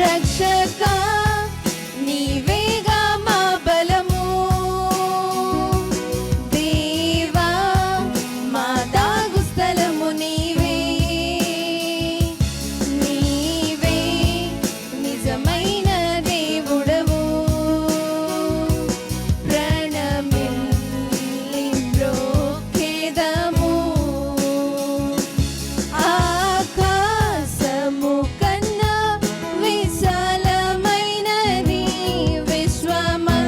రక్షకా నీవేగా మా బలము, దేవా మా దాగు స్థలము నీవే, నీవే నిజమైన దేవుడవు. ప్రణమిల్లింద్రోఖేదము ఆకాశము కన్నా విశాలమైనది, విశ్వమంతటిలో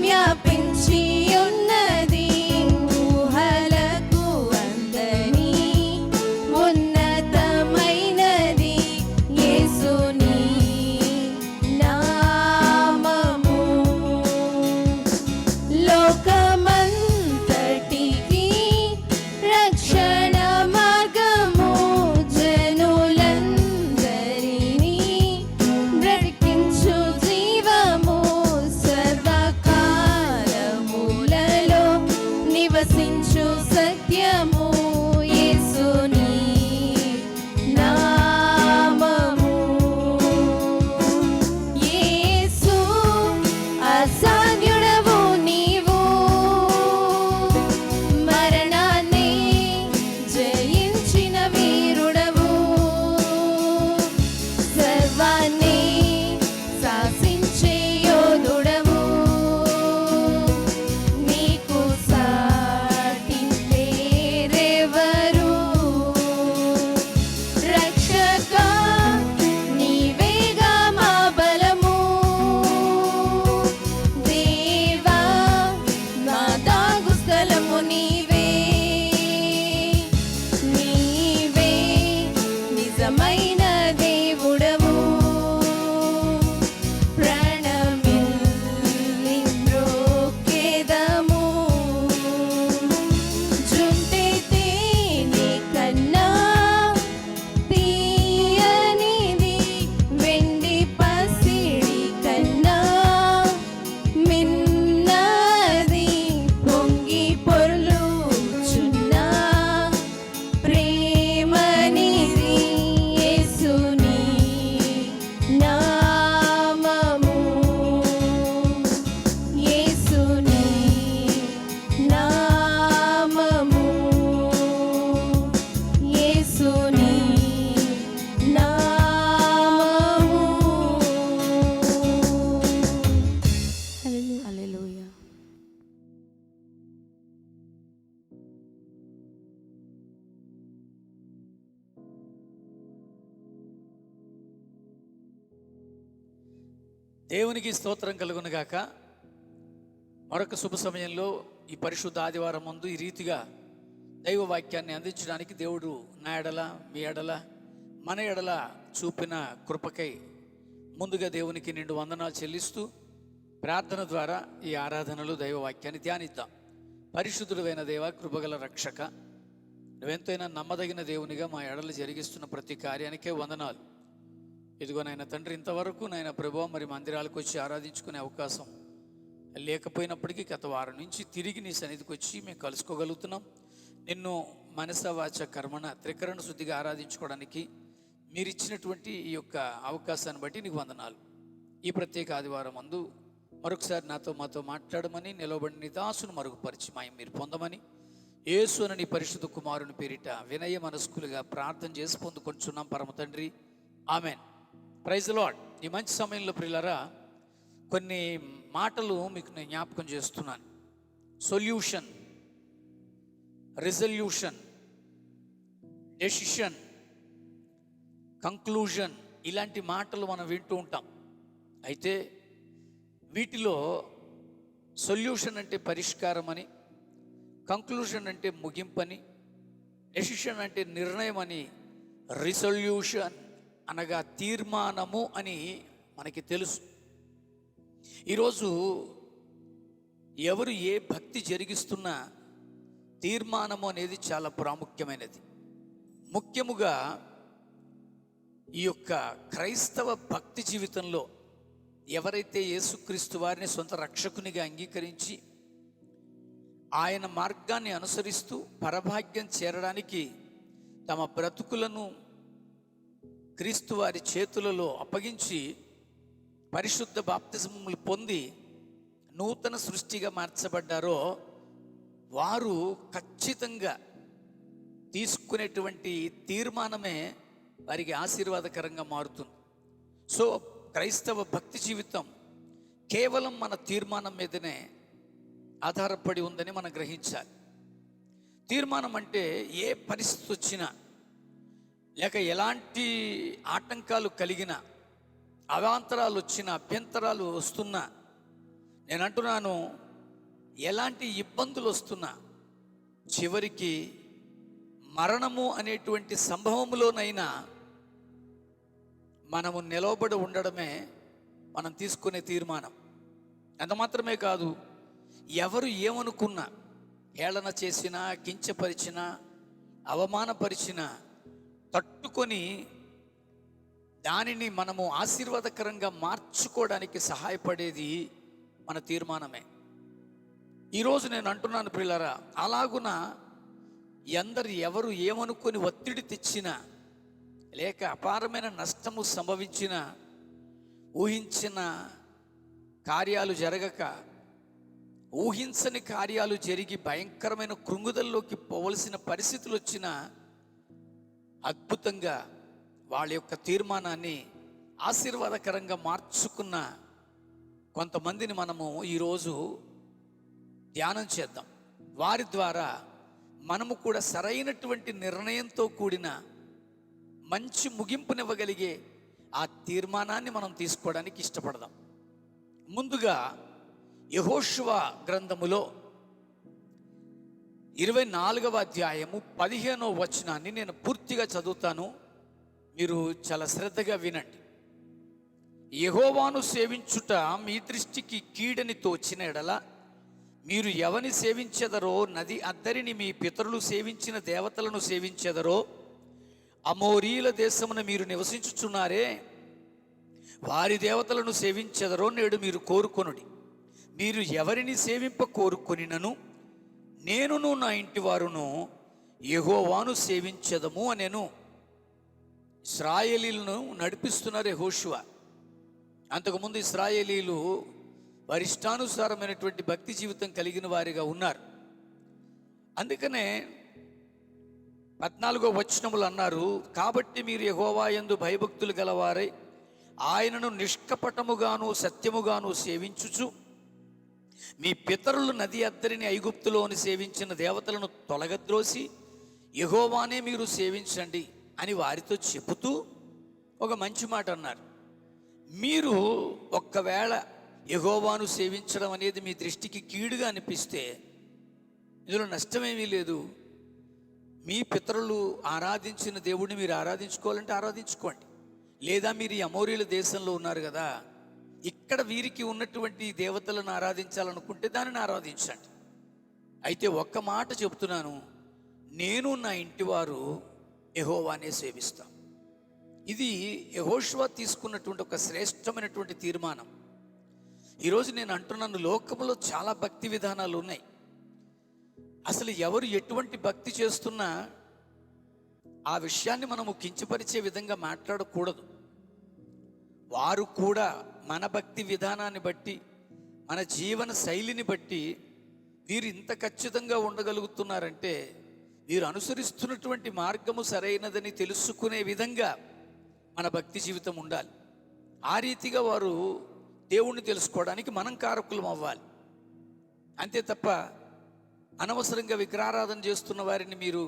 వ్యాపించి ఉన్నది, ఊహలకు అందని ఉన్నతమైనది యేసుని నామము. లోకమంతటికి రక్షణ మార్గము, జనులందరినీ బ్రతికించు జీవము, సర్వకాలములలో నివసించు సత్యము యేసుని నామము. యేసు అసాధ్యుడవు నీవు, మరణాన్ని జయించిన వీరుడవు, సర్వాన్ని శాసించే యోధుడవు, నీకు సాటి లేరెవరు. రక్షకా నీవేగా మా బలము, దేవా మా దాగు స్థలము నీవే, నీవే నిజమైన దేవుడవు. ప్రణమిల్లింద్రోఖేదము జుంటే తేనె కన్నా తీయనిది, వెండి పసిడి కన్నా మిన్నది, పొంగి పొర్లుచున్న ప్రేమనిది యేసుని నామము, యేసుని నామము, యేసుని నామము. హల్లెలూయా. దేవునికి స్తోత్రం కలుగును గాక. మరొక శుభ సమయంలో ఈ పరిశుద్ధ ఆదివారం ముందు ఈ రీతిగా దైవ వాక్యాన్ని అందించడానికి దేవుడు నా ఎడల, మీ ఎడల, మన ఎడల చూపిన కృపకై ముందుగా దేవునికి నిండు వందనాలు చెల్లిస్తూ ప్రార్థన ద్వారా ఈ ఆరాధనలు దైవ వాక్యాన్ని ధ్యానిద్దాం. పరిశుద్ధుడైన దేవ, కృపగల రక్షక, నువ్వెంతైనా నమ్మదగిన దేవునిగా మా ఎడలు జరిగిస్తున్న ప్రతి కార్యానికే వందనాలు. ఇదిగో నాయన తండ్రి, ఇంతవరకు నాయన ప్రభువా మరి మందిరాలకు వచ్చి ఆరాధించుకునే అవకాశం లేకపోయినప్పటికీ గత వారం నుంచి తిరిగి నీ సన్నిధికి వచ్చి మేము కలుసుకోగలుగుతున్నాం. నిన్ను మనస వాచ కర్మణ త్రికరణ శుద్ధిగా ఆరాధించుకోవడానికి మీరు ఇచ్చినటువంటి ఈ యొక్క అవకాశాన్ని బట్టి నీకు వందనాలు. ఈ ప్రత్యేక ఆదివారం ముందు మరొకసారి మాతో మాట్లాడమని, నిలవబడిన నీ దాసును మరుగుపరిచి మాయం మీరు పొందమని యేసు అని నీ పరిశుద్ధ కుమారుని పేరిట వినయ మనస్కులుగా ప్రార్థన చేసి పొందుకొంచున్నాం పరమ తండ్రి, ఆమెన్. Praise lord. ఈ మంచి సమయంలో ప్రియులారా కొన్ని మాటలు మీకు నేను జ్ఞాపకం చేస్తున్నాను. సొల్యూషన్, రిజల్యూషన్, డెసిషన్, కంక్లూజన్, ఇలాంటి మాటలు మనం వింటూ ఉంటాం. అయితే వీటిలో సొల్యూషన్ అంటే పరిష్కారం అని, కంక్లూజన్ అంటే ముగింపని, డెసిషన్ అంటే నిర్ణయం అని, రిజల్యూషన్ అనగా తీర్మానము అని మనకి తెలుసు. ఈరోజు ఎవరు ఏ భక్తి జరిగిస్తున్నా తీర్మానము అనేది చాలా ప్రాముఖ్యమైనది. ముఖ్యముగా ఈ యొక్క క్రైస్తవ భక్తి జీవితంలో ఎవరైతే యేసుక్రీస్తు వారిని సొంత రక్షకునిగా అంగీకరించి ఆయన మార్గాన్ని అనుసరిస్తూ పరభాగ్యం చేరడానికి తమ బ్రతుకులను క్రీస్తు వారి చేతులలో అప్పగించి పరిశుద్ధ బాప్తిజములు పొంది నూతన సృష్టిగా మార్చబడ్డారో వారు ఖచ్చితంగా తీసుకునేటువంటి తీర్మానమే వారికి ఆశీర్వాదకరంగా మారుతుంది. సో క్రైస్తవ భక్తి జీవితం కేవలం మన తీర్మానం మీదనే ఆధారపడి ఉందని మనం గ్రహించాలి. తీర్మానం అంటే ఏ పరిస్థితి వచ్చినా, లేక ఎలాంటి ఆటంకాలు కలిగినా, అవాంతరాలు వచ్చినా, అభ్యంతరాలు వస్తున్నా, నేను అంటున్నాను, ఎలాంటి ఇబ్బందులు వస్తున్నా, చివరికి మరణము అనేటువంటి సంభవంలోనైనా మనము నిలవబడి ఉండడమే మనం తీసుకునే తీర్మానం. అంత మాత్రమే కాదు, ఎవరు ఏమనుకున్నా, హేళన చేసినా, కించపరిచినా, అవమానపరిచినా తట్టుకొని దానిని మనము ఆశీర్వాదకరంగా మార్చుకోవడానికి సహాయపడేది మన తీర్మానమే. ఈరోజు నేను అంటున్నాను ప్రియులారా, అలాగున ఎవరు ఏమనుకొని ఒత్తిడి తెచ్చినా, లేక అపారమైన నష్టము సంభవించిన, ఊహించిన కార్యాలు జరగక, ఊహించని కార్యాలు జరిగి భయంకరమైన కృంగుదల్లోకి పోవలసిన పరిస్థితులు వచ్చినా అద్భుతంగా వాళ్ళ యొక్క తీర్మానాన్ని ఆశీర్వాదకరంగా మార్చుకున్న కొంతమందిని మనము ఈరోజు ధ్యానం చేద్దాం. వారి ద్వారా మనము కూడా సరైనటువంటి నిర్ణయంతో కూడిన మంచి ముగింపునివ్వగలిగే ఆ తీర్మానాన్ని మనం తీసుకోవడానికి ఇష్టపడదాం. ముందుగా యెహోషువ గ్రంథములో 24వ అధ్యాయము 15వ వచనాన్ని నేను పూర్తిగా చదువుతాను, మీరు చాలా శ్రద్ధగా వినండి. యెహోవాను సేవించుట మీ దృష్టికి కీడని తోచిన ఎడల మీరు ఎవని సేవించెదరో, నది అద్దరిని మీ పితరులు సేవించిన దేవతలను సేవించెదరో, అమోరీల దేశమున మీరు నివసించుచున్నారే, వారి దేవతలను సేవించెదరో నేడు మీరు కోరుకొనుడి. మీరు ఎవరిని సేవింప కోరుకొనినను నేనును నా ఇంటి వారును యెహోవాను సేవించెదము అనెను. ఇశ్రాయేలీలను నడిపిస్తున్నారు యెహోషువ. అంతకుముందు ఇశ్రాయేలీలు వారి ఇష్టానుసారమైనటువంటి భక్తి జీవితం కలిగిన వారిగా ఉన్నారు. అందుకనే 14వ వచనములు అన్నారు, కాబట్టి మీరు యెహోవా యందు భయభక్తులు గలవారై ఆయనను నిష్కపటముగాను సత్యముగాను సేవించుచు మీ పితరులు నది అద్దరిని ఐగుప్తులోని సేవించిన దేవతలను తొలగద్రోసి యెహోవానే మీరు సేవించండి అని వారితో చెబుతూ ఒక మంచి మాట అన్నారు. మీరు ఒక్కవేళ యెహోవాను సేవించడం అనేది మీ దృష్టికి కీడుగా అనిపిస్తే ఇందులో నష్టమేమీ లేదు. మీ పితరులు ఆరాధించిన దేవుడిని మీరు ఆరాధించుకోవాలంటే ఆరాధించుకోండి. లేదా మీరు ఈ అమోరీల దేశంలో ఉన్నారు కదా, ఇక్కడ వీరికి ఉన్నటువంటి దేవతలను ఆరాధించాలనుకుంటే దానిని ఆరాధించండి. అయితే ఒక్క మాట చెప్తున్నాను, నేను నా ఇంటివారు యెహోవానే సేవిస్తాం. ఇది యెహోషువ తీసుకున్నటువంటి ఒక శ్రేష్టమైనటువంటి తీర్మానం. ఈరోజు నేను అంటున్నాను, లోకంలో చాలా భక్తి విధానాలు ఉన్నాయి. అసలు ఎవరు ఎటువంటి భక్తి చేస్తున్నా ఆ విషయాన్ని మనము కించపరిచే విధంగా మాట్లాడకూడదు. వారు కూడా మన భక్తి విధానాన్ని బట్టి, మన జీవన శైలిని బట్టి వీరు ఇంత ఖచ్చితంగా ఉండగలుగుతున్నారంటే వీరు అనుసరిస్తున్నటువంటి మార్గము సరైనదని తెలుసుకునే విధంగా మన భక్తి జీవితం ఉండాలి. ఆ రీతిగా వారు దేవుణ్ణి తెలుసుకోవడానికి మనం కారకులం అవ్వాలి. అంతే తప్ప అనవసరంగా విగ్రహారాధన చేస్తున్న వారిని మీరు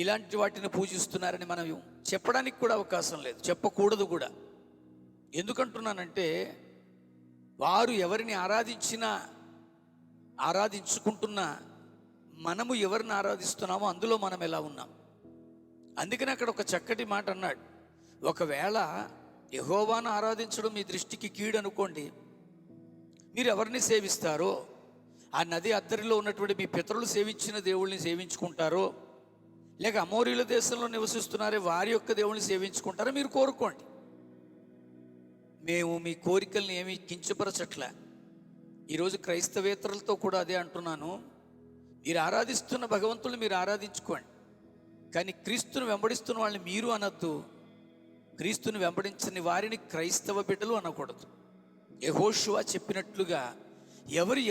ఇలాంటి వాటిని పూజిస్తున్నారని మనం చెప్పడానికి కూడా అవకాశం లేదు, చెప్పకూడదు కూడా. ఎందుకంటున్నానంటే వారు ఎవరిని ఆరాధించుకుంటున్నా మనము ఎవరిని ఆరాధిస్తున్నామో అందులో మనం ఎలా ఉన్నాం. అందుకని అక్కడ ఒక చక్కటి మాట అన్నాడు, ఒకవేళ యెహోవాను ఆరాధించడం మీ దృష్టికి కీడు అనుకోండి, మీరు ఎవరిని సేవిస్తారో, ఆ నది అద్దరిలో ఉన్నటువంటి మీ పితరులు సేవించిన దేవుళ్ళని సేవించుకుంటారో, లేక అమోరీల దేశంలో నివసిస్తున్నారే వారి యొక్క దేవుళ్ళని సేవించుకుంటారో మీరు కోరుకోండి. మేము మీ కోరికల్ని ఏమీ కించపరచట్లే. ఈరోజు క్రైస్తవేతరులతో కూడా అదే అంటున్నాను, మీరు ఆరాధిస్తున్న భగవంతుని మీరు ఆరాధించుకోండి, కానీ క్రీస్తును వెంబడిస్తున్న వాళ్ళని మీరు అనొద్దు, క్రీస్తుని వెంబడించని వారిని క్రైస్తవ బిడ్డలు అనకూడదు. యెహోషువ చెప్పినట్లుగా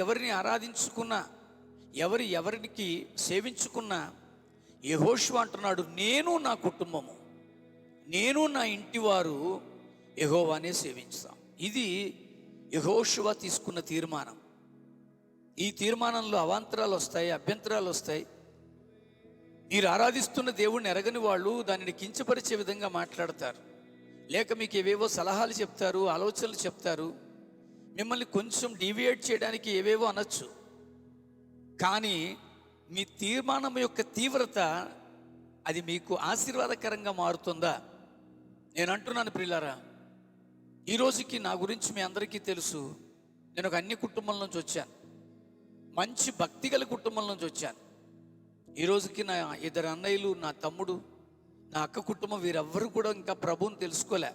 ఎవరిని ఆరాధించుకున్నా, ఎవరికి సేవించుకున్నా, యెహోషువ అంటున్నాడు, నేను నా కుటుంబము, నేను నా ఇంటి వారు యెహోవానే సేవించుతాం. ఇది యెహోషువ తీసుకున్న తీర్మానం. ఈ తీర్మానంలో అవాంతరాలు వస్తాయి, అభ్యంతరాలు వస్తాయి. మీరు ఆరాధిస్తున్న దేవుణ్ణి ఎరగని వాళ్ళు దానిని కించపరిచే విధంగా మాట్లాడతారు, లేక మీకు ఏవేవో సలహాలు చెప్తారు, ఆలోచనలు చెప్తారు, మిమ్మల్ని కొంచెం డీవియేట్ చేయడానికి ఏవేవో అనొచ్చు. కానీ మీ తీర్మానం యొక్క తీవ్రత అది మీకు ఆశీర్వాదకరంగా మారుతుందా? నేను అంటున్నాను ప్రియులారా, ఈ రోజుకి నా గురించి మీ అందరికీ తెలుసు. నేను ఒక అన్య కుటుంబం నుంచి వచ్చాను, మంచి భక్తిగల కుటుంబం నుంచి వచ్చాను. ఈ రోజుకి నా 2 అన్నయ్యలు, నా తమ్ముడు, నా అక్క కుటుంబం, వీరెవ్వరూ కూడా ఇంకా ప్రభువుని తెలుసుకోలే.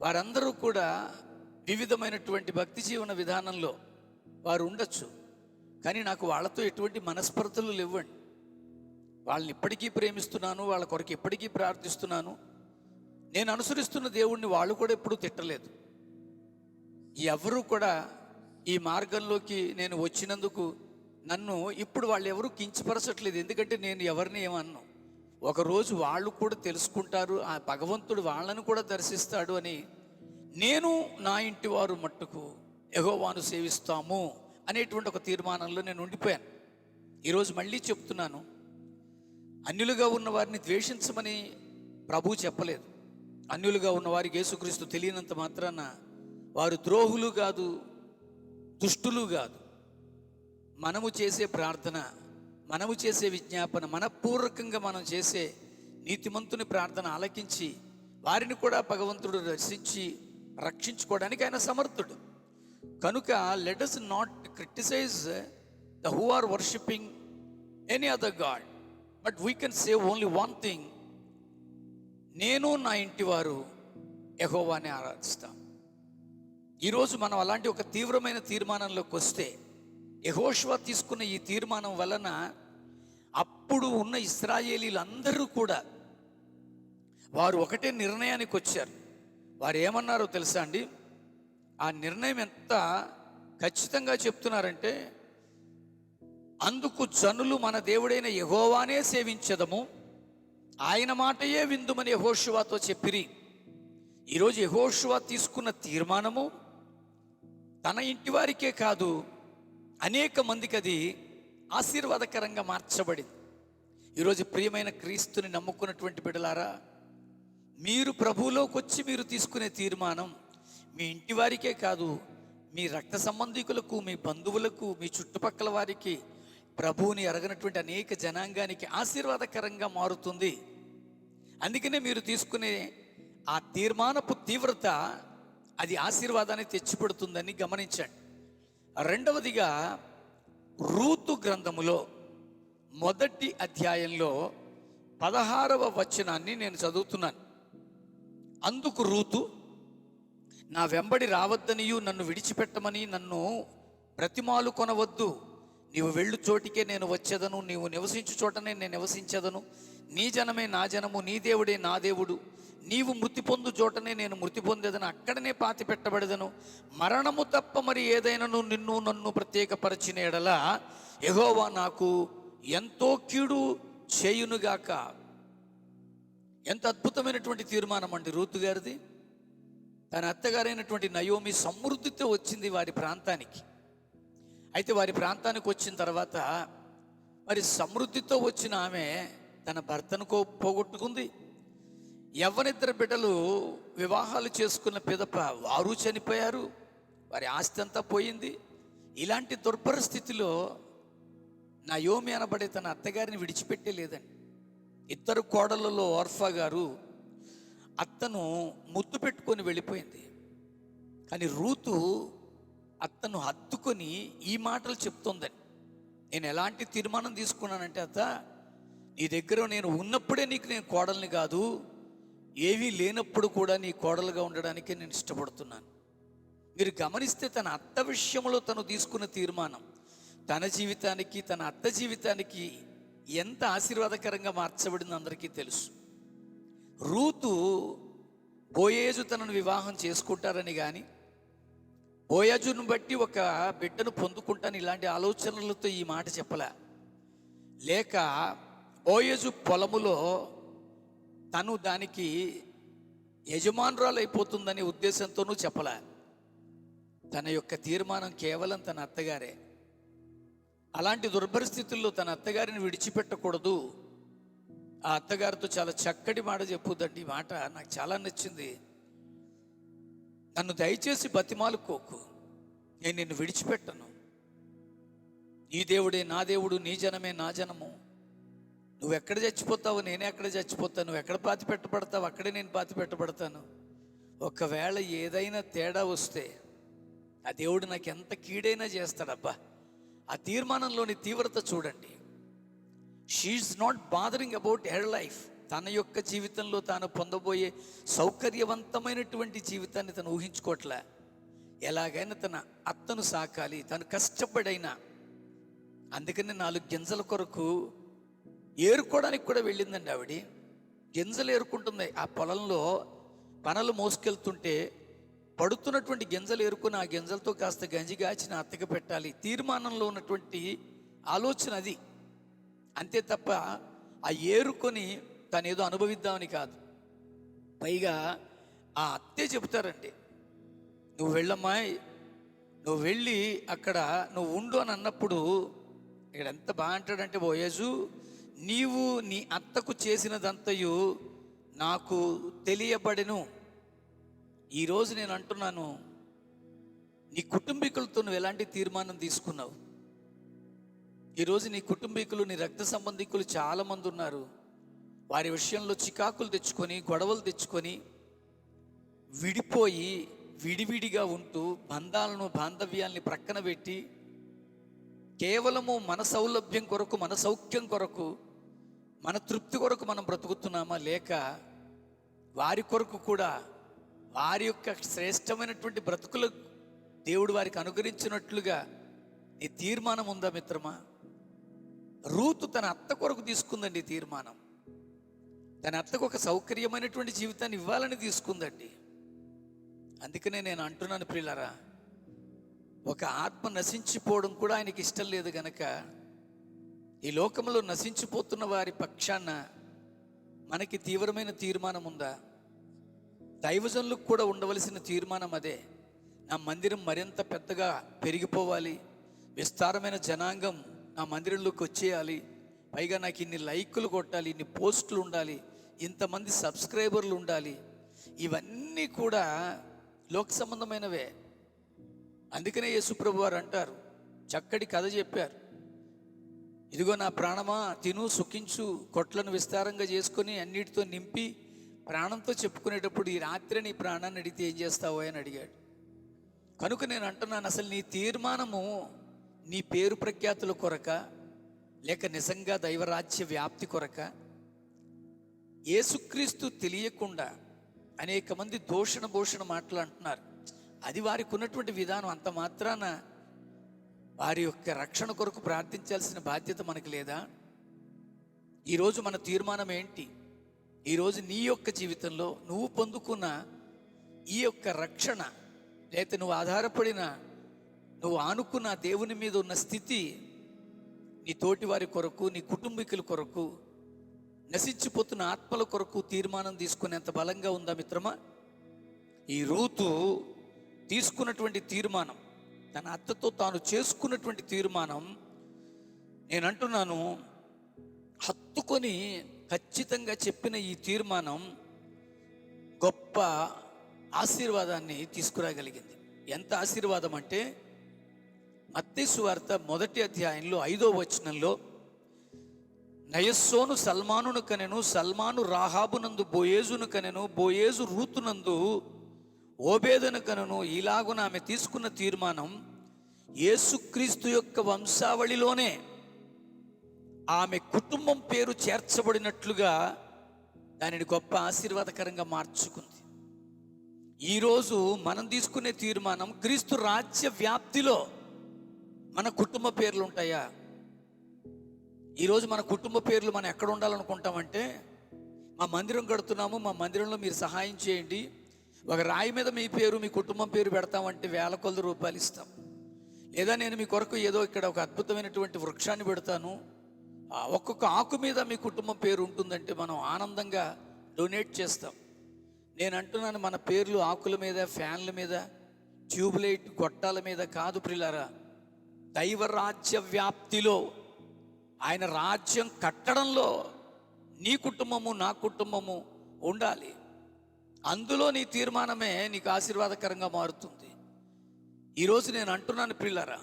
వారందరూ కూడా వివిధమైనటువంటి భక్తి జీవన విధానంలో వారు ఉండొచ్చు. కానీ నాకు వాళ్ళతో ఎటువంటి మనస్పర్ధలు లేవండి. వాళ్ళని ఇప్పటికీ ప్రేమిస్తున్నాను, వాళ్ళ కొరకు ఇప్పటికీ ప్రార్థిస్తున్నాను. నేను అనుసరిస్తున్న దేవుణ్ణి వాళ్ళు కూడా ఎప్పుడూ తిట్టలేదు. ఎవరు కూడా ఈ మార్గంలోకి నేను వచ్చినందుకు నన్ను ఇప్పుడు వాళ్ళు ఎవరు కించపరచట్లేదు. ఎందుకంటే నేను ఎవరిని ఏమన్నాను, ఒకరోజు వాళ్ళు కూడా తెలుసుకుంటారు, ఆ భగవంతుడు వాళ్ళను కూడా దర్శిస్తాడు అని నేను నా ఇంటి వారు మట్టుకు యెహోవాను సేవిస్తాము అనేటువంటి ఒక తీర్మానంలో నేను ఉండిపోయాను. ఈరోజు మళ్ళీ చెప్తున్నాను, అన్యులుగా ఉన్న వారిని ద్వేషించమని ప్రభువు చెప్పలేదు. అన్యులుగా ఉన్న వారికి యేసుక్రీస్తు తెలియనంత మాత్రాన వారు ద్రోహులు కాదు, దుష్టులు కాదు. మనము చేసే ప్రార్థన, మనము చేసే విజ్ఞాపన, మనపూర్వకంగా మనం చేసే నీతిమంతుని ప్రార్థన ఆలకించి వారిని కూడా భగవంతుడు రక్షించుకోవడానికి ఆయన సమర్థుడు. కనుక let us not criticise the who are worshipping any other god, but we can say only one thing, నేను నా ఇంటి వారు యెహోవాని ఆరాధిస్తాం. ఈరోజు మనం అలాంటి ఒక తీవ్రమైన తీర్మానంలోకి వస్తే, యెహోషువ తీసుకున్న ఈ తీర్మానం వలన అప్పుడు ఉన్న ఇశ్రాయేలీలందరూ కూడా వారు ఒకటే నిర్ణయానికి వచ్చారు. వారు ఏమన్నారో తెలుసా అండి? ఆ నిర్ణయం ఎంత ఖచ్చితంగా చెప్తున్నారంటే, అందుకు జనులు మన దేవుడైన యెహోవానే సేవించెదము, ఆయన మాటయే విందుమని యెహోషువతో చెప్పిరి. ఈరోజు యెహోషువ తీసుకున్న తీర్మానము తన ఇంటి వారికే కాదు, అనేక మందికి అది ఆశీర్వాదకరంగా మార్చబడింది. ఈరోజు ప్రియమైన క్రీస్తుని నమ్ముకున్నటువంటి బిడ్డలారా, మీరు ప్రభువులోకి వచ్చి మీరు తీసుకునే తీర్మానం మీ ఇంటి వారికే కాదు, మీ రక్త సంబంధికులకు, మీ బంధువులకు, మీ చుట్టుపక్కల వారికి, ప్రభువుని ఎరగనటువంటి అనేక జనాంగానికి ఆశీర్వాదకరంగా మారుతుంది. అందుకనే మీరు తీసుకునే ఆ తీర్మానపు తీవ్రత అది ఆశీర్వాదాన్ని తెచ్చిపెడుతుందని గమనించండి. రెండవదిగా, రూతు గ్రంథములో 1వ అధ్యాయంలో 16వ వచనాన్ని నేను చదువుతున్నాను. అందుకు రూతు, నా వెంబడి రావద్దనియు నన్ను విడిచిపెట్టమని నన్ను బ్రతిమాలు కొనవద్దు, నీవు వెళ్ళు చోటికే నేను వచ్చేదను, నీవు నివసించు చోటనే నేను నివసించేదను, నీ జనమే నా జనము, నీ దేవుడే నా దేవుడు, నీవు మృతి పొందు చోటనే నేను మృతి పొందేదను, అక్కడనే పాతి పెట్టబడేదను, మరణము తప్ప మరి ఏదైనాను నిన్ను నన్ను ప్రత్యేకపరిచిన ఎడల యెహోవా నాకు ఎంతో కీడు చేయునుగాక. ఎంత అద్భుతమైనటువంటి తీర్మానం అండి రూతు గారిది. తన అత్తగారైనటువంటి నయోమి సమృద్ధితో వచ్చింది వారి ప్రాంతానికి. అయితే వారి ప్రాంతానికి వచ్చిన తర్వాత మరి సమృద్ధితో వచ్చిన ఆమె తన భర్తను పోగొట్టుకుంది. యవ్వనిద్దరు బిడ్డలు వివాహాలు చేసుకున్న పిదప వారు చనిపోయారు, వారి ఆస్తి అంతా పోయింది. ఇలాంటి దుర్భర స్థితిలో నయోమి అనబడే తన అత్తగారిని విడిచిపెట్టే లేదండి. 2 కోడళ్ళలో ఓర్ఫా గారు అత్తను ముద్దు పెట్టుకొని వెళ్ళిపోయింది. కానీ రూతు అత్తను హత్తుకొని ఈ మాటలు చెప్తోందని, నేను ఎలాంటి తీర్మానం తీసుకున్నానంటే, అత్త నీ దగ్గర నేను ఉన్నప్పుడే నీకు నేను కోడల్ని కాదు, ఏవీ లేనప్పుడు కూడా నీ కోడలుగా ఉండడానికే నేను ఇష్టపడుతున్నాను. మీరు గమనిస్తే తన అత్త విషయంలో తను తీసుకున్న తీర్మానం తన జీవితానికి, తన అత్త జీవితానికి ఎంత ఆశీర్వాదకరంగా మార్చబడిందో అందరికీ తెలుసు. రూతు బోయేజు తనను వివాహం చేసుకుంటారని కానీ, బోయజును బట్టి ఒక బిడ్డను పొందుకుంటాను ఇలాంటి ఆలోచనలతో ఈ మాట చెప్పలే. లేక బోయజు పొలములో తను దానికి యజమానురాలు అయిపోతుందనే ఉద్దేశంతోనూ చెప్పలే. తన యొక్క తీర్మానం కేవలం తన అత్తగారే. అలాంటి దుర్పరిస్థితుల్లో తన అత్తగారిని విడిచిపెట్టకూడదు. ఆ అత్తగారితో చాలా చక్కటి మాట చెప్పుదండి. ఈ మాట నాకు చాలా నచ్చింది. నన్ను దయచేసి బతిమాలుకోకు, నేను నిన్ను విడిచిపెట్టను. నీ దేవుడే నా దేవుడు, నీ జనమే నా జనము. నువ్వు ఎక్కడ చచ్చిపోతావు, నేనే అక్కడ చచ్చిపోతాను. నువ్వు ఎక్కడ పాతి పెట్టబడతావు, అక్కడే నేను పాతి పెట్టబడతాను. ఒకవేళ ఏదైనా తేడా వస్తే ఆ దేవుడు నాకు ఎంత కీడైనా చేస్తాడబ్బా. ఆ తీర్మానంలోని తీవ్రత చూడండి. She is not bothering about her life. తన యొక్క జీవితంలో తాను పొందబోయే సౌకర్యవంతమైనటువంటి జీవితాన్ని తను ఊహించుకోవట్లే. ఎలాగైనా తన అత్తను సాకాలి, తను కష్టపడైనా. అందుకని 4 గింజల కొరకు ఏరుకోవడానికి కూడా వెళ్ళిందండి ఆవిడ. గింజలు ఏరుకుంటుంది. ఆ పొలంలో పనలు మోసుకెళ్తుంటే పడుతున్నటువంటి గింజలు ఏరుకుని ఆ గింజలతో కాస్త గంజి గాచి నా అత్తకి పెట్టాలి. తీర్మానంలో ఉన్నటువంటి ఆలోచన అది. అంతే తప్ప ఆ ఏరుకొని తను ఏదో అనుభవిద్దామని కాదు. పైగా ఆ అత్తే చెబుతారండి, నువ్వు వెళ్ళమ్మాయి, నువ్వు వెళ్ళి అక్కడ నువ్వు ఉండు అని అన్నప్పుడు ఇక్కడ ఎంత బాగా అంటాడంటే, బోయజు నీవు నీ అత్తకు చేసినదంతయు నాకు తెలియబడెను. ఈరోజు నేను అంటున్నాను, నీ కుటుంబీకులతో నువ్వు ఎలాంటి తీర్మానం తీసుకున్నావు? ఈరోజు నీ కుటుంబీకులు, నీ రక్త సంబంధికులు చాలామంది ఉన్నారు. వారి విషయంలో చికాకులు తెచ్చుకొని, గొడవలు తెచ్చుకొని, విడిపోయి విడివిడిగా ఉంటూ బంధాలను, బాంధవ్యాల్ని ప్రక్కన పెట్టి కేవలము మన సౌలభ్యం కొరకు, మన సౌఖ్యం కొరకు, మన తృప్తి కొరకు మనం బ్రతుకుతున్నామా? లేక వారి కొరకు కూడా వారి యొక్క శ్రేష్టమైనటువంటి బ్రతుకులు దేవుడు వారికి అనుగ్రహించినట్లుగా నీ తీర్మానం ఉందా మిత్రమా? రూతు తన అత్త కొరకు తీసుకుందండి తీర్మానం. తన అత్తకు ఒక సౌకర్యమైనటువంటి జీవితాన్ని ఇవ్వాలని తీసుకుందండి. అందుకనే నేను అంటున్నాను ప్రియులారా, ఒక ఆత్మ నశించిపోవడం కూడా ఆయనకి ఇష్టం లేదు గనక ఈ లోకంలో నశించిపోతున్న వారి పక్షాన మనకి తీవ్రమైన తీర్మానం ఉందా? దైవజనులకు కూడా ఉండవలసిన తీర్మానం అదే. నా మందిరం మరింత పెద్దగా పెరిగిపోవాలి, విస్తారమైన జనాంగం నా మందిరంలోకి వచ్చేయాలి, పైగా నాకు ఇన్ని లైకులు కొట్టాలి, ఇన్ని పోస్టులు ఉండాలి, ఇంతమంది సబ్స్క్రైబర్లు ఉండాలి. ఇవన్నీ కూడా లోక సంబంధమైనవే. అందుకనే యేసుప్రభు వారు అంటారు, చక్కటి కథ చెప్పారు. ఇదిగో నా ప్రాణమా తిను సుఖించు, కొట్లను విస్తారంగా చేసుకొని అన్నిటితో నింపి ప్రాణంతో చెప్పుకునేటప్పుడు ఈ రాత్రి నీ ప్రాణాన్ని అడిగితే ఏం చేస్తావో అని అడిగాడు. కనుక నేను అంటున్నాను, అసలు నీ తీర్మానము నీ పేరు ప్రఖ్యాతుల కొరక, లేక నిజంగా దైవరాజ్య వ్యాప్తి కొరక? యేసుక్రీస్తు తెలియకుండా అనేక మంది భూషణ మాటలు అంటున్నారు. అది వారికి ఉన్నటువంటి విధానం. అంత మాత్రాన వారి యొక్క రక్షణ కొరకు ప్రార్థించాల్సిన బాధ్యత మనకు లేదా? ఈరోజు మన తీర్మానం ఏంటి? ఈరోజు నీ యొక్క జీవితంలో నువ్వు పొందుకున్న ఈ యొక్క రక్షణ, లేకపోతే నువ్వు ఆధారపడిన, నువ్వు ఆనుకున్న దేవుని మీద ఉన్న స్థితి నీ తోటి వారి కొరకు, నీ కుటుంబీకుల కొరకు, నశించిపోతున్న ఆత్మల కొరకు తీర్మానం తీసుకునేంత బలంగా ఉందా మిత్రమా? ఈ రూతు తీసుకున్నటువంటి తీర్మానం, తన అత్తతో తాను చేసుకున్నటువంటి తీర్మానం, నేను అంటున్నాను, హత్తుకొని ఖచ్చితంగా చెప్పిన ఈ తీర్మానం గొప్ప ఆశీర్వాదాన్ని తీసుకురాగలిగింది. ఎంత ఆశీర్వాదం అంటే, మత్తయి సువార్త 1వ అధ్యాయంలో 5వ వచనంలో, నయస్సోను సల్మానును కనెను, సల్మాను రాహాబునందు బోయేజును కనెను, బోయేజు రూతునందు ఓబేదను కనెను. ఇలాగున ఆమె తీసుకున్న తీర్మానం యేసుక్రీస్తు యొక్క వంశావళిలోనే ఆమె కుటుంబం పేరు చేర్చబడినట్లుగా దానిని గొప్ప ఆశీర్వాదకరంగా మార్చుకుంది. ఈరోజు మనం తీసుకునే తీర్మానం క్రీస్తు రాజ్య వ్యాప్తిలో మన కుటుంబ పేర్లు ఉంటాయా? ఈరోజు మన కుటుంబ పేర్లు మనం ఎక్కడ ఉండాలనుకుంటామంటే, మా మందిరం కడుతున్నాము, మా మందిరంలో మీరు సహాయం చేయండి, ఒక రాయి మీద మీ పేరు, మీ కుటుంబం పేరు పెడతామంటే వేల కొలది రూపాయలు ఇస్తాం. లేదా నేను మీ కొరకు ఏదో ఇక్కడ ఒక అద్భుతమైనటువంటి వృక్షాన్ని పెడతాను, ఒక్కొక్క ఆకు మీద మీ కుటుంబం పేరు ఉంటుందంటే మనం ఆనందంగా డొనేట్ చేస్తాం. నేను అంటున్నాను, మన పేర్లు ఆకుల మీద, ఫ్యాన్ల మీద, ట్యూబ్లైట్ గొట్టాల మీద కాదు ప్రియులారా. దైవరాజ్య వ్యాప్తిలో, ఆయన రాజ్యం కట్టడంలో నీ కుటుంబము, నా కుటుంబము ఉండాలి. అందులో నీ తీర్మానమే నీకు ఆశీర్వాదకరంగా మారుతుంది. ఈరోజు నేను అంటున్నాను ప్రియులారా,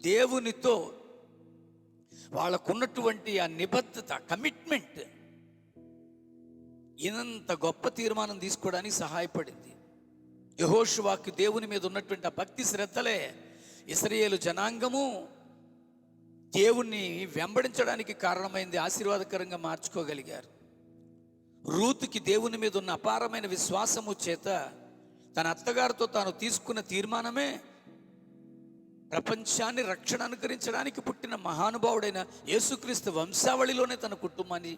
దేవునితో వాళ్ళకున్నటువంటి ఆ నిబద్ధత, కమిట్మెంట్ ఇంత గొప్ప తీర్మానం తీసుకోవడానికి సహాయపడింది. యెహోషువకు దేవుని మీద ఉన్నటువంటి ఆ భక్తి శ్రద్ధలే ఇశ్రాయేలు జనాంగము దేవుణ్ణి వెంబడించడానికి కారణమైంది, ఆశీర్వాదకరంగా మార్చుకోగలిగారు. రూతుకి దేవుని మీద ఉన్న అపారమైన విశ్వాసము చేత తన అత్తగారితో తాను తీసుకున్న తీర్మానమే ప్రపంచాన్ని రక్షణ అనుకరించడానికి పుట్టిన మహానుభావుడైన యేసుక్రీస్తు వంశావళిలోనే తన కుటుంబాన్ని,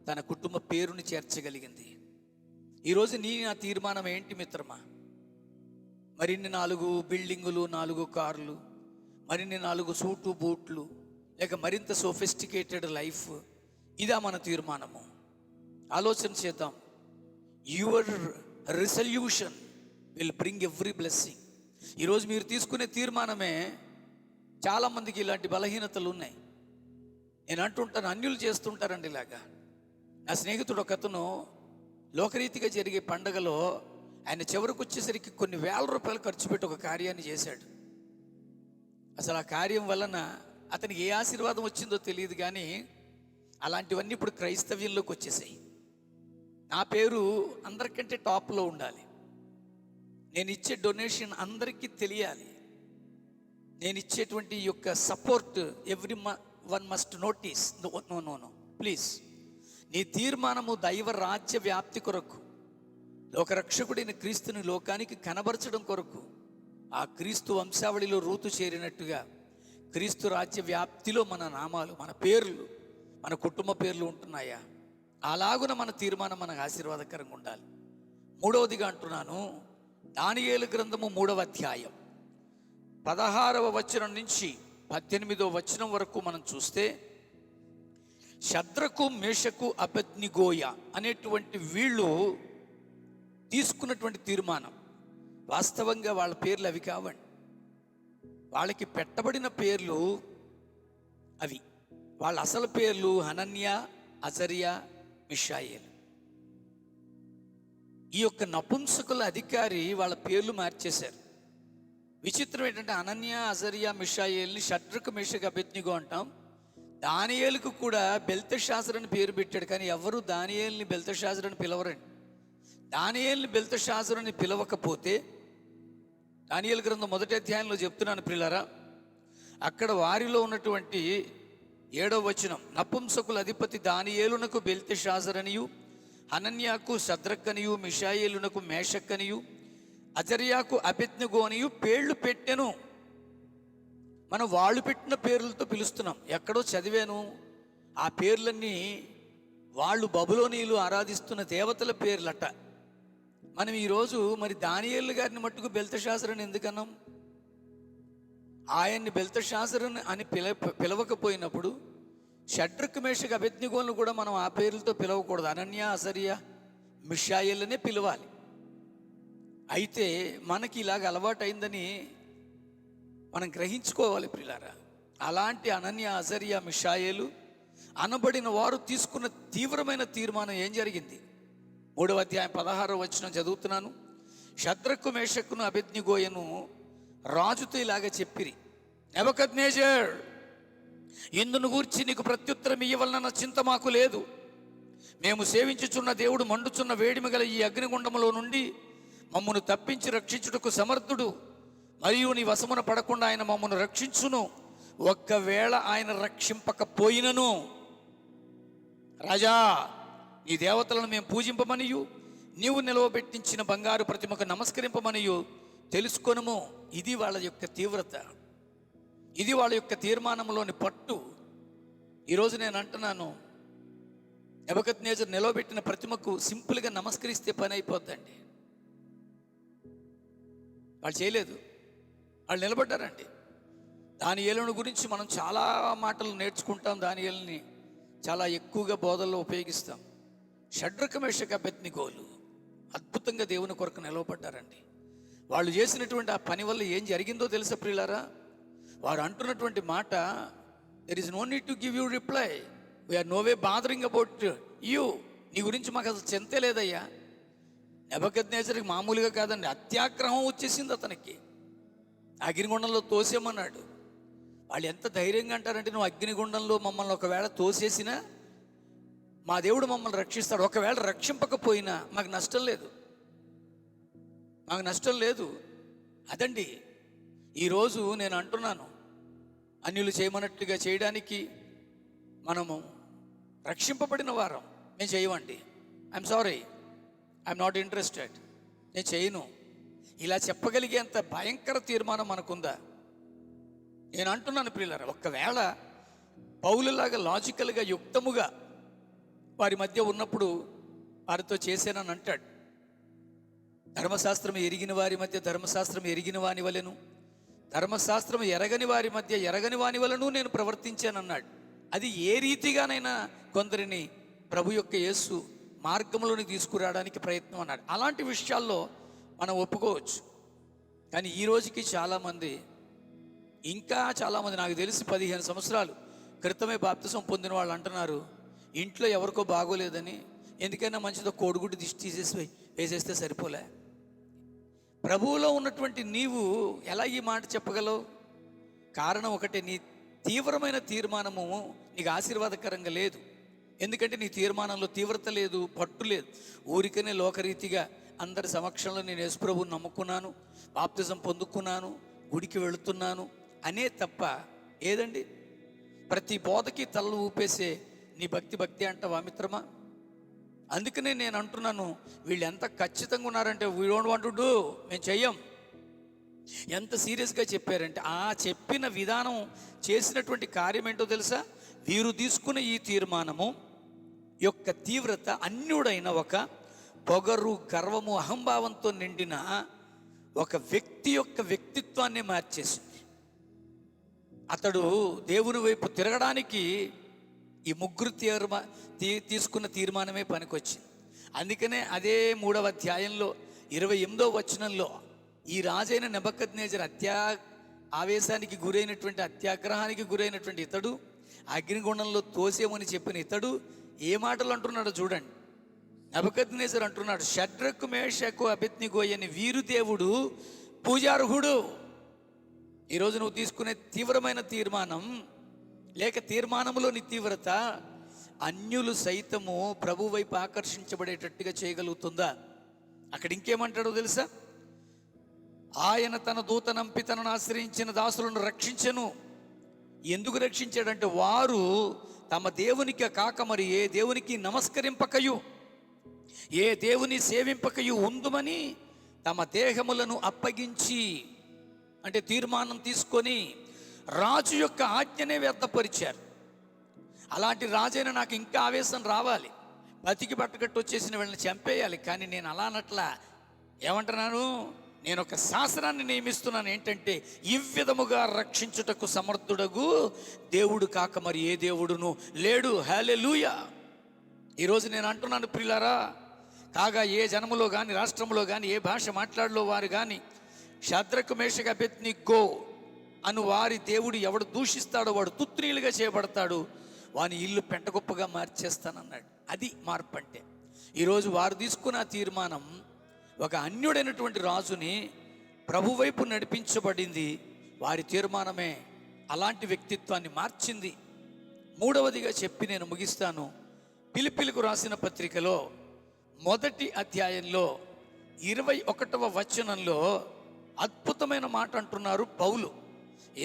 తన కుటుంబ పేరుని చేర్చగలిగింది. ఈరోజు నా తీర్మానం ఏంటి మిత్రమా? మరిన్ని 4 బిల్డింగులు, 4 కార్లు, మరిన్ని 4 సూటు బూట్లు, లేక మరింత సోఫిస్టికేటెడ్ లైఫ్, ఇదా మన తీర్మానము? ఆలోచన చేద్దాం. Your resolution will bring every blessing. ఈరోజు మీరు తీసుకునే తీర్మానమే. చాలామందికి ఇలాంటి బలహీనతలు ఉన్నాయి. నేను అంటుంటాను, అన్యులు చేస్తుంటారండి ఇలాగా. నా స్నేహితుడు ఒకతను లోకరీతిగా జరిగే పండగలో ఆయన చివరికి వచ్చేసరికి కొన్ని వేల రూపాయలు ఖర్చు పెట్టి ఒక కార్యాన్ని చేశాడు. అసలు ఆ కార్యం వలన అతనికి ఏ ఆశీర్వాదం వచ్చిందో తెలియదు, కానీ అలాంటివన్నీ ఇప్పుడు క్రైస్తవ్యంలోకి వచ్చేసాయి. నా పేరు అందరికంటే టాప్లో ఉండాలి, నేను ఇచ్చే డొనేషన్ అందరికీ తెలియాలి, నేను ఇచ్చేటువంటి యొక్క support everyone must notice. No please. నీ తీర్మానము దైవ రాజ్య వ్యాప్తి కొరకు, లోకరక్షకుడైన క్రీస్తుని లోకానికి కనబరచడం కొరకు, ఆ క్రీస్తు వంశావళిలో రూతు చేరినట్టుగా క్రీస్తు రాజ్య వ్యాప్తిలో మన నామాలు, మన పేర్లు, మన కుటుంబ పేర్లు ఉంటున్నాయా? అలాగున మన తీర్మానం మనకు ఆశీర్వాదకరంగా ఉండాలి. మూడవదిగా అంటున్నాను, దానియేలు గ్రంథము 3వ అధ్యాయం 16వ వచనం నుంచి 18వ వచనం వరకు మనం చూస్తే, షద్రకు, మేషకు, అబేద్నెగోయ అనేటువంటి వీళ్ళు తీసుకున్నటువంటి తీర్మానం, వాస్తవంగా వాళ్ళ పేర్లు అవి కావండి. వాళ్ళకి పెట్టబడిన పేర్లు అవి. వాళ్ళ అసలు పేర్లు హనన్యా, అజర్యా, మిషాయేలు. ఈ యొక్క నపుంసకుల అధికారి వాళ్ళ పేర్లు మార్చేశారు. విచిత్రం ఏంటంటే, అనన్యా, అజర్యా, మిషాయేల్ని షద్రకు, మేషకు, అబేద్నెగో అంటాం. దానియేలుకు కూడా బెల్తెషాజర్ అని పేరు పెట్టాడు, కానీ ఎవరు దానియేలుని బెల్తెషాజర్ అని పిలవరండి. దానియేలుని బెల్తెషాజర్ అని పిలవకపోతే, దానియేలు గ్రంథం 1వ అధ్యాయంలో చెప్తున్నాను ప్రియులారా, అక్కడ వారిలో ఉన్నటువంటి 7వ వచనం, నపుంసకుల అధిపతి దానియేలునకు బెల్తెషాజర్ అనియు, హనన్యాకు షద్రక్ అనియు, మిషాయేలునకు మేషక్ అనియు, అజర్యాకు అబేద్నెగో అనియు పేర్లు పెట్టెను. మనం వాళ్ళు పెట్టిన పేర్లతో పిలుస్తున్నాం. ఎక్కడో చదివాను, ఆ పేర్లన్నీ వాళ్ళు బబులోనీయులు ఆరాధిస్తున్న దేవతల పేర్లట. మనం ఈరోజు మరి దానియేలు గారిని మట్టుకు బెల్తెషాజర్ అని ఎందుకన్నాం? ఆయన్ని బెల్తెషాజర్ అని పిలవకపోయినప్పుడు షడ్రక్, మేషక్, అబేద్నెగోలను కూడా మనం ఆ పేర్లతో పిలవకూడదు. అనన్యా, అజర్యా, మిషాయేలనే పిలవాలి. అయితే మనకి ఇలాగ అలవాటైందని మనం గ్రహించుకోవాలి ప్రియులారా. అలాంటి అనన్యా, అజర్యా, మిషాయేలు అనబడిన వారు తీసుకున్న తీవ్రమైన తీర్మానం ఏం జరిగింది? 3వ అధ్యాయం 16వ వచనం చదువుతున్నాను. షద్రకు, మేషకును, అబేద్నెగోయను రాజుతో ఇలాగ చెప్పిరి, నెబుకద్నెజర్, ఇందును గూర్చి నీకు ప్రత్యుత్తరం ఇయ్యవలన చింత మాకు లేదు. మేము సేవించుచున్న దేవుడు మండుచున్న వేడిమి గల ఈ అగ్నిగుండములో నుండి మమ్మను తప్పించి రక్షించుటకు సమర్థుడు, మరియు నీ వశమున పడకుండా ఆయన మమ్మను రక్షించును. ఒక్కవేళ ఆయన రక్షింపకపోయినను, రాజా, నీ దేవతలను మేము పూజింపమనియు నీవు నిలవబెట్టించిన బంగారు ప్రతిమకు నమస్కరింపమనియు తెలుసుకొనుము. ఇది వాళ్ళ యొక్క తీవ్రత, ఇది వాళ్ళ యొక్క తీర్మానంలోని పట్టు. ఈరోజు నేను అంటున్నాను, నెబుకద్నెజర్ నిలవబెట్టిన ప్రతిమకు సింపుల్గా నమస్కరిస్తే పని అయిపోద్దండి. వాళ్ళు చేయలేదు, వాళ్ళు నిలబడ్డారండి. దానియేలును గురించి మనం చాలా మాటలు నేర్చుకుంటాం, దానియేలుని చాలా ఎక్కువగా బోధనలో ఉపయోగిస్తాం. షడ్రక మేషక అబేద్నెగోలు అద్భుతంగా దేవుని కొరకు నిలవబడ్డారండి. వాళ్ళు చేసినటువంటి ఆ పని వల్ల ఏం జరిగిందో తెలుసా ప్రియులారా? వారు అంటున్నటువంటి మాట, there is no need to give you reply, we are no way bothering about you. నీ గురించి మాకు అసలు చింతే లేదయ్యా. నెబుకద్నెజరుకి మామూలుగా కాదండి, అత్యాగ్రహం వచ్చేసింది అతనికి. అగ్నిగుండంలో తోసేమన్నాడు. వాళ్ళు ఎంత ధైర్యంగా అంటారంటే, నువ్వు అగ్నిగుండంలో మమ్మల్ని ఒకవేళ తోసేసినా మా దేవుడు మమ్మల్ని రక్షిస్తాడు, ఒకవేళ రక్షింపకపోయినా మాకు నష్టం లేదు, మాకు నష్టం లేదు. అదండి ఈరోజు నేను అంటున్నాను, అన్యులు చేయమన్నట్టుగా చేయడానికి మనము రక్షింపబడిన వారం మేము చేయమండి. I'm sorry, I'm not interested, నేను చేయను. ఇలా చెప్పగలిగేంత భయంకర తీర్మానం మనకుందా? నేను అంటున్నాను ప్రియులారా, ఒకవేళ పౌలులాగా లాజికల్గా యుక్తముగా వారి మధ్య ఉన్నప్పుడు వారితో చేశానని అంటాడు. ధర్మశాస్త్రం ఎరిగిన వారి మధ్య ధర్మశాస్త్రం ఎరిగిన వాని వలెను, ధర్మశాస్త్రం ఎరగని వారి మధ్య ఎరగని వాని వలెను నేను ప్రవర్తించానన్నాడు. అది ఏ రీతిగానైనా కొందరిని ప్రభు యొక్క యేసు మార్గంలోని తీసుకురావడానికి ప్రయత్నం అన్నాడు. అలాంటి విషయాల్లో మనం ఒప్పుకోవచ్చు. కానీ ఈ రోజుకి చాలామంది, ఇంకా చాలామంది, నాకు తెలిసి 15 సంవత్సరాలు క్రితమే బాప్తిసం పొందిన వాళ్ళు అంటున్నారు, ఇంట్లో ఎవరికో బాగోలేదని ఎందుకైనా మంచిదో కోడిగుడ్డు తీసేసి వేసేస్తే సరిపోలే. ప్రభువులో ఉన్నటువంటి నీవు ఎలా ఈ మాట చెప్పగలవు? కారణం ఒకటే, నీ తీవ్రమైన తీర్మానము నీకు ఆశీర్వాదకరంగా లేదు. ఎందుకంటే నీ తీర్మానంలో తీవ్రత లేదు, పట్టు లేదు. ఊరికనే లోకరీతిగా అందరి సమక్షంలో నేను యేసు ప్రభువుని నమ్ముకున్నాను, బాప్తిజం పొందుకున్నాను, గుడికి వెళుతున్నాను అనే తప్ప ఏదండి? ప్రతి బోధకి తలలు ఊపేసే నీ భక్తి అంటావా మిత్రమా? అందుకనే నేను అంటున్నాను, వీళ్ళు ఎంత ఖచ్చితంగా ఉన్నారంటే, we don't want to do, మేము చెయ్యం. ఎంత సీరియస్గా చెప్పారంటే, ఆ చెప్పిన విధానం, చేసినటువంటి కార్యం ఏంటో తెలుసా? వీరు తీసుకున్న ఈ తీర్మానము యొక్క తీవ్రత అన్యుడైన ఒక పొగరు, గర్వము, అహంభావంతో నిండిన ఒక వ్యక్తి యొక్క వ్యక్తిత్వాన్ని మార్చేసింది. అతడు దేవుని వైపు తిరగడానికి ఈ ముగ్గురు తీసుకున్న తీర్మానమే పనికొచ్చింది. అందుకనే అదే 3వ అధ్యాయంలో 28వ వచనంలో ఈ రాజైన నెబుకద్నెజరు ఆవేశానికి గురైనటువంటి, అత్యాగ్రహానికి గురైనటువంటి ఇతడు, అగ్నిగుండంలో తోసేమని చెప్పిన ఇతడు ఏ మాటలు అంటున్నాడో చూడండి. నెబుకద్నెజరు అంటున్నాడు, షడ్రకు మేషకు అబేద్నెగో అని వీరు దేవుడు పూజార్హుడు. ఈరోజు నువ్వు తీసుకునే తీవ్రమైన తీర్మానం, లేక తీర్మానంలోని తీవ్రత అన్యులు సైతము ప్రభు వైపు ఆకర్షించబడేటట్టుగా చేయగలుగుతుందా? అక్కడ ఇంకేమంటాడో తెలుసా? ఆయన తన దూతనంపి తనను ఆశ్రయించిన దాసులను రక్షించెను. ఎందుకు రక్షించాడంటే, వారు తమ దేవునికి కాక మరి ఏ దేవునికి నమస్కరింపకయు, ఏ దేవుని సేవింపకయు ఉందుమని తమ దేహములను అప్పగించి, అంటే తీర్మానం తీసుకొని రాజు యొక్క ఆజ్ఞనే వ్యర్థపరిచారు. అలాంటి రాజైనా నాకు ఇంకా ఆవేశం రావాలి, బతికి బట్టగట్టు వచ్చేసిన వీళ్ళని చంపేయాలి. కానీ నేను అలా అనట్లా. ఏమంటున్నాను? నేను ఒక శాసనాన్ని నియమిస్తున్నాను. ఏంటంటే, ఈ విధముగా రక్షించుటకు సమర్థుడగు దేవుడు కాక మరి ఏ దేవుడును లేడు. హల్లెలూయా. ఈరోజు నేను అంటున్నాను ప్రియులారా, కాగా ఏ జనములో కానీ, రాష్ట్రంలో కానీ, ఏ భాష మాట్లాడలో వారు కానీ షద్రకు మేషకు అబేద్నెగో అను వారి దేవుడు ఎవడు దూషిస్తాడో వాడు తుత్రీలుగా చేయబడతాడు, వాని ఇల్లు పెంటగొప్పగా మార్చేస్తానన్నాడు. అది మార్పు అంటే. ఈరోజు వారు తీసుకున్న తీర్మానం ఒక అన్యుడైనటువంటి రాజుని ప్రభు వైపు నడిపించబడింది. వారి తీర్మానమే అలాంటి వ్యక్తిత్వాన్ని మార్చింది. 3వదిగా చెప్పి నేను ముగిస్తాను. ఫిలిప్పీలకు రాసిన పత్రికలో 1వ అధ్యాయంలో 21వ వచనంలో అద్భుతమైన మాట అంటున్నారు పౌలు.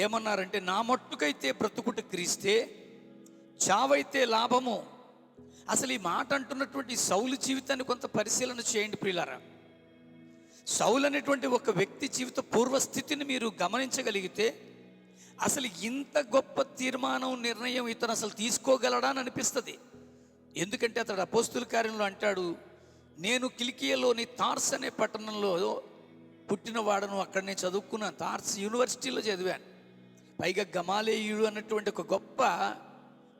ఏమన్నారంటే, నా మట్టుకైతే బ్రతుకుట క్రీస్తే, చావైతే లాభము. అసలు ఈ మాట అంటున్నటువంటి సౌలు జీవితాన్ని కొంత పరిశీలన చేయండి ప్రియులారా. సౌలు అనేటువంటి ఒక వ్యక్తి జీవిత పూర్వస్థితిని మీరు గమనించగలిగితే, అసలు ఇంత గొప్ప తీర్మానం, నిర్ణయం ఇతను అసలు తీసుకోగలడా అని అనిపిస్తుంది. ఎందుకంటే అతడు అపోస్తుల కార్యంలో అంటాడు, నేను కిలికియలోని తార్స్ అనే పట్టణంలో పుట్టినవాడను, అక్కడ నేను చదువుకున్నాను, తార్స్ యూనివర్సిటీలో చదివాను. పైగా గమాలేయుడు అన్నటువంటి ఒక గొప్ప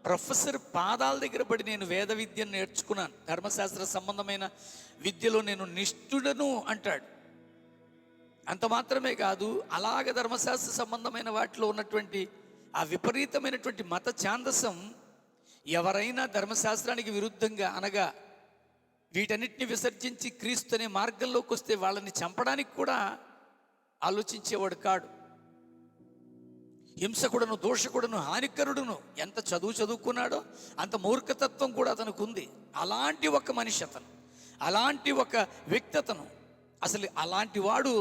ప్రొఫెసర్ పాదాల దగ్గర పడి నేను వేద విద్యను నేర్చుకున్నాను, ధర్మశాస్త్ర సంబంధమైన విద్యలో నేను నిష్ఠుడను అంటాడు. అంత మాత్రమే కాదు, అలాగ ధర్మశాస్త్ర సంబంధమైన వాటిలో ఉన్నటువంటి ఆ విపరీతమైనటువంటి మత ఛాందసం, ఎవరైనా ధర్మశాస్త్రానికి విరుద్ధంగా అనగా వీటన్నిటిని విసర్జించి క్రీస్తు అనే మార్గంలోకి వస్తే వాళ్ళని చంపడానికి కూడా ఆలోచించేవాడు కాడు. హింసకుడును, దోషకుడును, హానికరుడును, ఎంత చదువుకున్నాడో అంత మూర్ఖతత్వం కూడా అతనికి ఉంది. అలాంటి ఒక మనిషి అతను, అలాంటి ఒక వ్యక్తి అతను. అసలు అలాంటి వాడు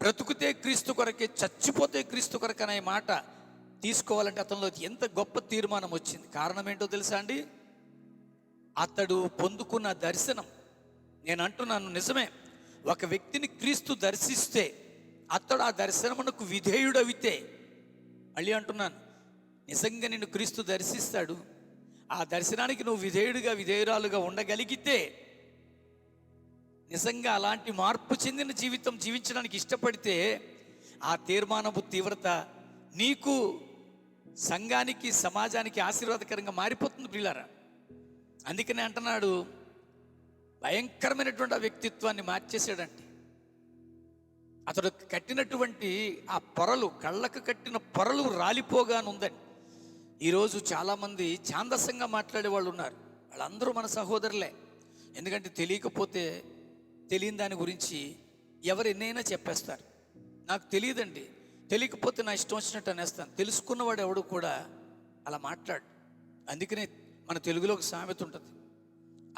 బ్రతుకుతే క్రీస్తు కొరకే, చచ్చిపోతే క్రీస్తు కొరకు అనే మాట తీసుకోవాలంటే అతనిలో ఎంత గొప్ప తీర్మానం వచ్చింది. కారణం ఏంటో తెలుసా అండి? అతడు పొందుకున్న దర్శనం. నేను అంటున్నాను, నిజమే, ఒక వ్యక్తిని క్రీస్తు దర్శిస్తే అతడు ఆ దర్శనమునకు విధేయుడవితే, మళ్ళీ అంటున్నాను, నిజంగా నిన్ను క్రీస్తు దర్శిస్తాడు. ఆ దర్శనానికి నువ్వు విధేయురాలుగా ఉండగలిగితే, నిజంగా అలాంటి మార్పు చెందిన జీవితం జీవించడానికి ఇష్టపడితే, ఆ తీర్మానపు తీవ్రత నీకు, సంఘానికి, సమాజానికి ఆశీర్వాదకరంగా మారిపోతుంది ప్రియులారా. అందుకనే అంటున్నాడు, భయంకరమైనటువంటి ఆ వ్యక్తిత్వాన్ని మార్చేశాడండి. అతడు కట్టినటువంటి ఆ పొరలు, కళ్ళకు కట్టిన పొరలు రాలిపోగానుందండి. ఈరోజు చాలామంది ఛాందసంగా మాట్లాడే వాళ్ళు ఉన్నారు. వాళ్ళందరూ మన సహోదరులే. ఎందుకంటే తెలియకపోతే తెలియని దాని గురించి ఎవరు ఎన్నైనా చెప్పేస్తారు. నాకు తెలియదండి, తెలియకపోతే నా ఇష్టం వచ్చినట్టు అనేస్తాను. తెలుసుకున్నవాడు ఎవడు కూడా అలా మాట్లాడు. అందుకనే మన తెలుగులో ఒక సామెత ఉంటుంది,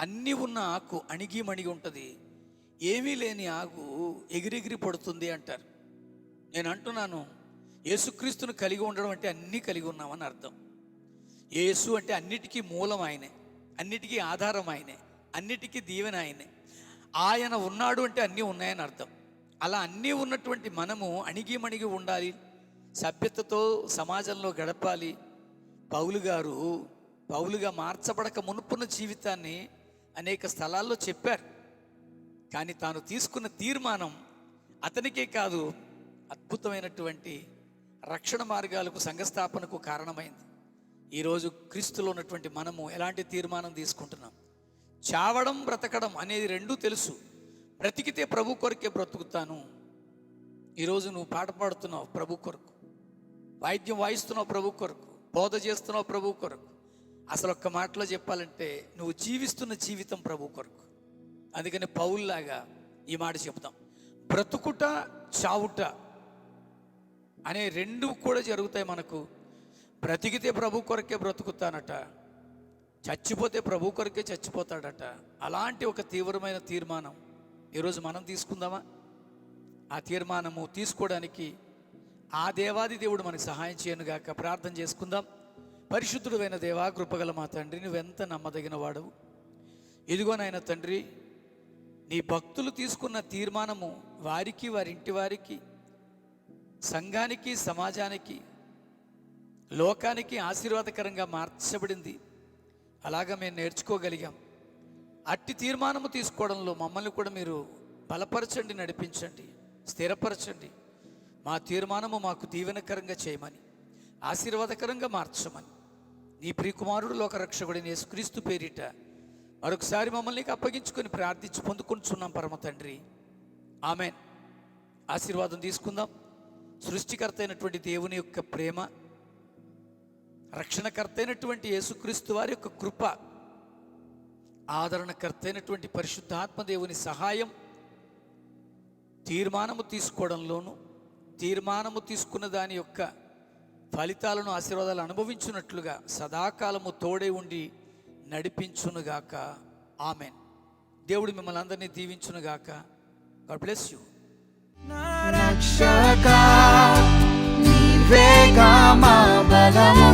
అన్నీ ఉన్న ఆకు అణిగి మణిగి ఉంటుంది, ఏమీ లేని ఆకు ఎగిరెగిరి పడుతుంది అంటారు. నేను అంటున్నాను, యేసుక్రీస్తును కలిగి ఉండడం అంటే అన్నీ కలిగి ఉన్నామని అర్థం. యేసు అంటే అన్నిటికీ మూలం ఆయనే, అన్నిటికీ ఆధారం ఆయనే, అన్నిటికీ దీవెన ఆయనే. ఆయన ఉన్నాడు అంటే అన్నీ ఉన్నాయని అర్థం. అలా అన్నీ ఉన్నటువంటి మనము అణిగి మణిగి ఉండాలి, సభ్యతతో సమాజంలో గడపాలి. పౌలుగా మార్చబడక మునుపున్న జీవితాన్ని అనేక స్థలాల్లో చెప్పారు. కానీ తాను తీసుకున్న తీర్మానం అతనికే కాదు, అద్భుతమైనటువంటి రక్షణ మార్గాలకు, సంఘస్థాపనకు కారణమైంది. ఈరోజు క్రీస్తులో ఉన్నటువంటి మనము ఎలాంటి తీర్మానం తీసుకుంటున్నాం? చావడం, బ్రతకడం అనేది రెండూ తెలుసు. బ్రతికితే ప్రభు కొరకే బ్రతుకుతాను. ఈరోజు నువ్వు పాట పాడుతున్నావు ప్రభు కొరకు, వాయిద్యం వాయిస్తున్నావు ప్రభు కొరకు, బోధ చేస్తున్నావు ప్రభు కొరకు. అసలు ఒక్క మాటలో చెప్పాలంటే నువ్వు జీవిస్తున్న జీవితం ప్రభు కొరకు. అందుకని పౌల్లాగా ఈ మాట చెప్తాం, బ్రతుకుట చావుట అనే రెండు కూడా జరుగుతాయి మనకు. బ్రతికితే ప్రభు కొరకే బ్రతుకుతానట, చచ్చిపోతే ప్రభు కొరకే చచ్చిపోతాడట. అలాంటి ఒక తీవ్రమైన తీర్మానం ఈరోజు మనం తీసుకుందామా? ఆ తీర్మానము తీసుకోవడానికి ఆ దేవాది దేవుడు మనకు సహాయం చేయనుగాక. ప్రార్థన చేసుకుందాం. పరిశుద్ధుడైన దేవా, కృపగల మా తండ్రి, నువ్వెంత నమ్మదగిన వాడవు. ఇదిగోనైనా తండ్రి, నీ భక్తులు తీసుకున్న తీర్మానము వారికి, వారి ఇంటి వారికి, సంఘానికి, సమాజానికి, లోకానికి ఆశీర్వాదకరంగా మార్చబడింది. అలాగా మేము నేర్చుకోగలిగాం. అట్టి తీర్మానము తీసుకోవడంలో మమ్మల్ని కూడా మీరు బలపరచండి, నడిపించండి, స్థిరపరచండి. మా తీర్మానము మాకు దీవెనకరంగా చేయమని, ఆశీర్వాదకరంగా మార్చమని నీ ప్రియకుమారుడు లోకరక్షకుడైన యేసుక్రీస్తు పేరిట మరొకసారి మమ్మల్ని అప్పగించుకొని ప్రార్థించి పొందుకుంటున్నాం పరమ తండ్రి. ఆమెన్. ఆశీర్వాదం తీసుకుందాం. సృష్టికర్త అయినటువంటి దేవుని యొక్క ప్రేమ, రక్షణకర్త అయినటువంటి యేసుక్రీస్తు వారి యొక్క కృప, ఆదరణకర్త అయినటువంటి పరిశుద్ధాత్మ దేవుని సహాయం, తీర్మానము తీసుకోవడంలోనూ, తీర్మానము తీసుకున్న దాని యొక్క ఫలితాలను, ఆశీర్వాదాలు అనుభవించున్నట్లుగా సదాకాలము తోడే ఉండి నడిపించునుగాక. ఆమెన్. దేవుడు మిమ్మల్ని అందరినీ దీవించునుగాక. God bless you. రక్షక నీవేగా మా బలము.